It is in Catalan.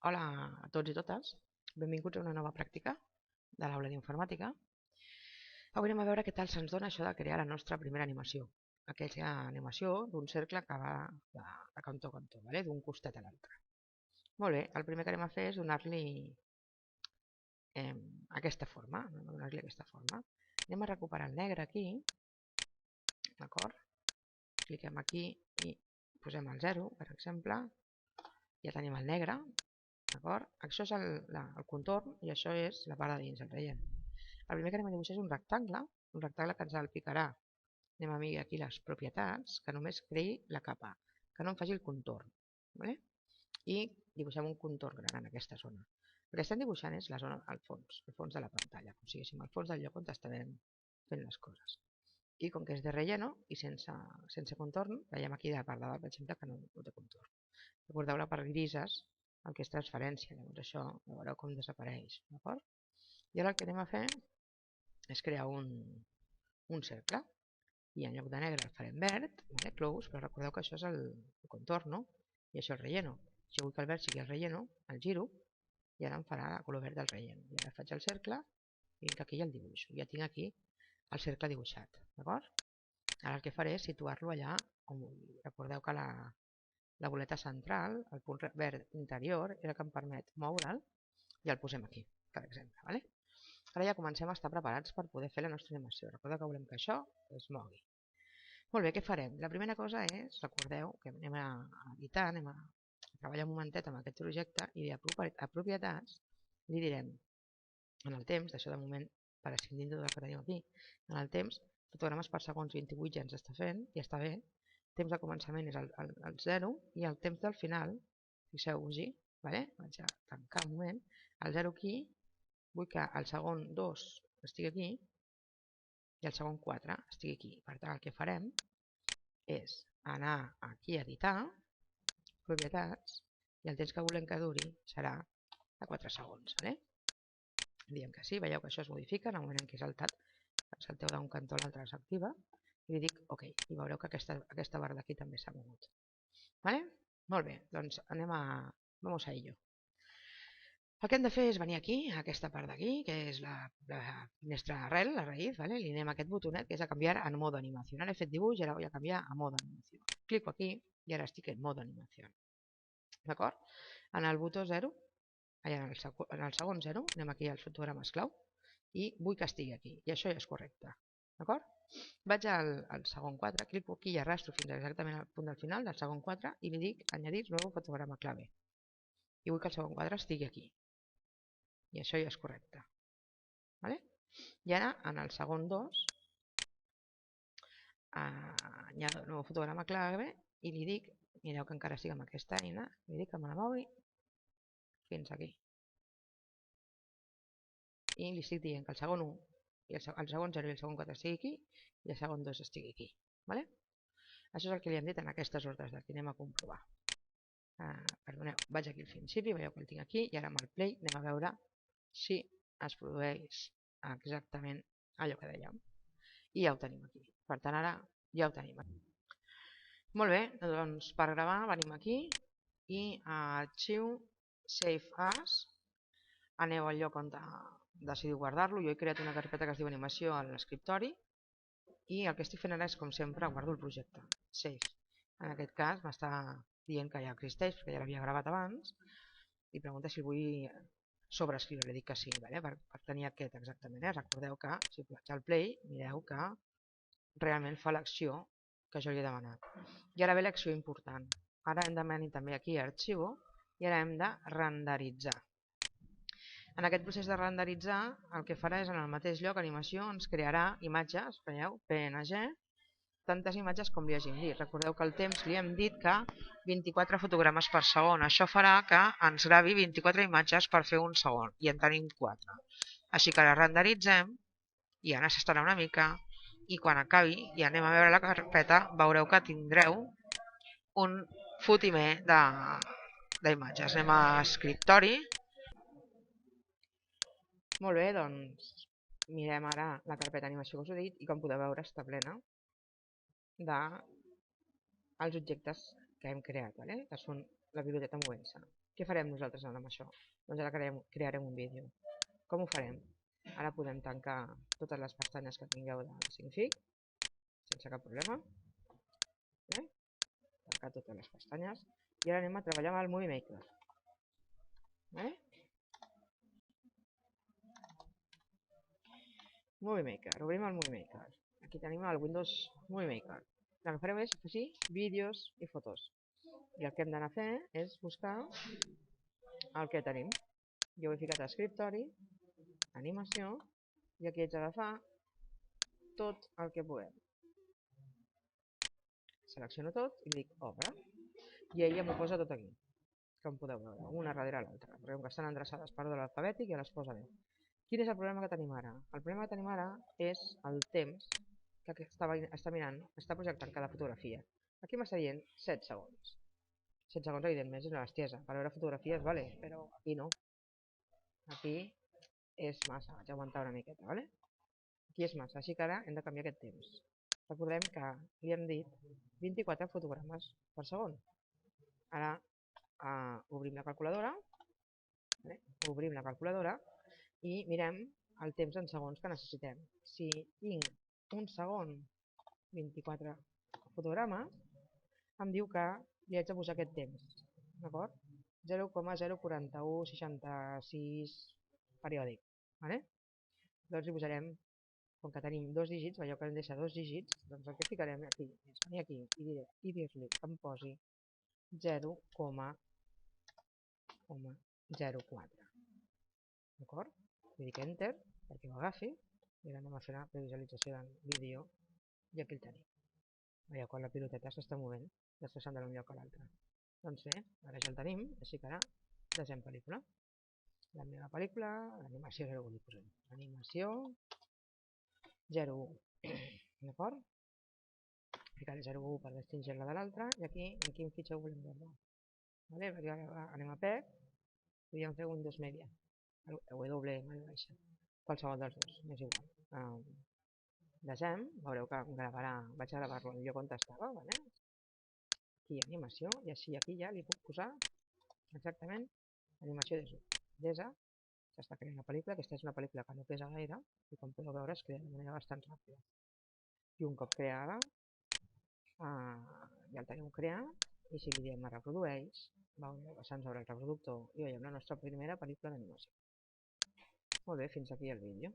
Hola a tots i totes, benvinguts a una nova pràctica de l'aula d'informàtica. Avui anem a veure què tal se'ns dona això de crear la nostra primera animació. Aquella animació d'un cercle que va de cantó a cantó, d'un costat a l'altre. Molt bé, el primer que anem a fer és donar-li aquesta forma. Anem a recuperar el negre aquí, d'acord? Cliquem aquí i posem el 0, per exemple. Ja tenim el negre. Això és el contorn i això és la part de dins, el relleno. El primer que anem a dibuixar és un rectangle que ens el picarà. Anem a mirar aquí les propietats, que només creï la capa, que no em faci el contorn. I dibuixem un contorn gran en aquesta zona. El que estem dibuixant és la zona al fons de la pantalla, com si diguéssim al fons del lloc on estarem fent les coses. I com que és de relleno i sense contorn, veiem aquí de la part de dalt, per exemple, que no té contorn. Recordeu la part grises, el que és transferència, llavors això veureu com desapareix, d'acord? I ara el que anem a fer és crear un cercle, i en lloc de negre el farem verd, close, però recordeu que això és el contorn, no? I això el relleno. Si vull que el verd sigui el relleno, el giro, i ara em farà el color verd del relleno. I ara faig el cercle, i vinc aquí i el dibuixo. Ja tinc aquí el cercle dibuixat, d'acord? Ara el que faré és situar-lo allà on vulgui. Recordeu que la boleta central, el punt verd interior, és el que em permet moure'l i el posem aquí, per exemple. Ara ja comencem a estar preparats per poder fer la nostra animació. Recordeu que volem que això es mogui. Molt bé, què farem? La primera cosa és, recordeu que anem a editar, anem a treballar un momentet amb aquest projecte i a propietats li direm en el temps, d'això de moment prescindint del que tenim aquí, en el temps, fotogrames per segons 28 ja ens està fent i està bé. Temps de començament és el 0 i el temps del final, fixeu-vos-hi, vaig a tancar un moment, el 0 aquí, vull que el segon 2 estigui aquí i el segon 4 estigui aquí. Per tant, el que farem és anar aquí a editar, propietats, i el temps que volem que duri serà de 4 segons. Diem que sí, veieu que això es modifica en el moment en què he saltat, salteu d'un cantó a l'altre s'activa, i li dic OK, i veureu que aquesta barra d'aquí també s'ha mogut. Molt bé, doncs vamos a ello. El que hem de fer és venir aquí, a aquesta part d'aquí, que és la finestra arrel, la raïz, li anem a aquest botonet que és a canviar en modo animació. Ara he fet dibuix i ara vull a canviar a modo animació. Clico aquí i ara estic en modo animació. D'acord? En el botó 0, en el segon 0, anem aquí als fotogrames clau i vull que estigui aquí. I això ja és correcte. D'acord? Vaig al segon 4, clico aquí i arrastro fins exactament al punt del final del segon 4 i li dic añadir nuevo fotograma clave. I vull que el segon 4 estigui aquí. I això ja és correcte. I ara, en el segon 2, añado nuevo fotograma clave i li dic, mireu que encara estic amb aquesta eina, li dic que me la mogui fins aquí. I li estic dient que el segon 1, el segon 0 i el segon 4 estigui aquí i el segon 2 estigui aquí. Això és el que li hem dit en aquestes ordres d'aquí. Anem a comprovar. Perdoneu, vaig aquí al principi, veieu que el tinc aquí i ara amb el play anem a veure si es produeix exactament allò que dèiem. I ja ho tenim aquí. Per tant, ara ja ho tenim aquí. Molt bé, doncs per gravar venim aquí i a arxiu, save as, aneu al lloc on decidiu guardar-lo. Jo he creat una carpeta que es diu animació a l'escriptori i el que estic fent ara és, com sempre, guardo el projecte. Save. En aquest cas m'està dient que ja existeix perquè ja l'havia gravat abans i pregunta si vull sobreescriure, li dic que sí, per tenir aquest exactament. Recordeu que si vaig al play mireu que realment fa l'acció que jo li he demanat. I ara ve l'acció important. Ara hem de venir també aquí a arxiu i ara hem de renderitzar. En aquest procés de renderitzar el que farà és en el mateix lloc animació ens crearà imatges, veieu, PNG, tantes imatges com li hagin dit. Recordeu que el temps li hem dit que 24 fotogrames per segon. Això farà que ens gravi 24 imatges per fer un segon i en tenim 4. Així que la renderitzem i ara s'estarà una mica i quan acabi i anem a veure la carpeta veureu que tindreu un fotimer d'imatges. Anem a escriptori. Molt bé, doncs mirem ara la carpeta animació que us he dit i com podeu veure està plena dels objectes que hem creat, que són la biblioteca movent-se. Què farem nosaltres ara amb això? Doncs ara crearem un vídeo. Com ho farem? Ara podem tancar totes les pestanyes que tingueu de Syncfig, sense cap problema. Tancar totes les pestanyes. I ara anem a treballar amb el Movie Maker. Movie Maker, obrim el Movie Maker. Aquí tenim el Windows Movie Maker. El que farem és afegir vídeos i fotos. I el que hem d'anar a fer és buscar el que tenim. Jo ho he ficat a escriptori, animació, i aquí haig d'agafar tot el que puguem. Selecciono tot i dic obre. I ella m'ho posa tot aquí, com podeu veure, una darrere l'altra. Veurem que estan endreçades per ordre alfabètic i ja les posa bé. Quin és el problema que tenim ara? El problema que tenim ara és el temps que està mirant, està projectant cada fotografia. Aquí m'està dient 7 segons. 7 segons, evidentment, és una bestiesa. Per veure fotografies, vale, però aquí no. Aquí és massa, vaig augmentar una miqueta, vale? Aquí és massa, així que ara hem de canviar aquest temps. Recordem que li hem dit 24 fotogrames per segon. Ara obrim la calculadora, i mirem el temps en segons que necessitem. Si tinc un segon 24 fotogrames, em diu que li haig de posar aquest temps, d'acord? 0,04166 periòdic. Doncs li posarem, com que tenim dos dígits, veieu que hem de deixar dos dígits, doncs el que ficarem aquí és venir aquí i dir-li que em posi 0,04. D'acord? Li dic Enter perquè ho agafi i ara anem a fer la previsualització del vídeo i aquí el tenim. Veieu quan la piloteta s'està movent, desplaçant d'un lloc a l'altre. Doncs bé, ara ja el tenim, així que ara desem pel·lícula. La meva pel·lícula, l'animació 01 li posem. Animació 01. D'acord? Ficaré 01 per distingir-la de l'altra i aquí en quin fitxer ho volem guardar. Anem a PEC, podríem fer Windows Media. Qualsevol dels dos, m'és igual. Desem, veureu que vaig a gravar-lo al lloc on estava, aquí animació, i així aquí ja li puc posar exactament animació desa, s'està creant la pel·lícula, aquesta és una pel·lícula que no pesa gaire, i com podeu veure es crea de manera bastant ràpida. I un cop creada, ja el tenim creat, i si li diem a reprodueix, veureu que se'ns obre el reproductor i veiem la nostra primera pel·lícula d'animació. Molt bé, fins aquí el vídeo.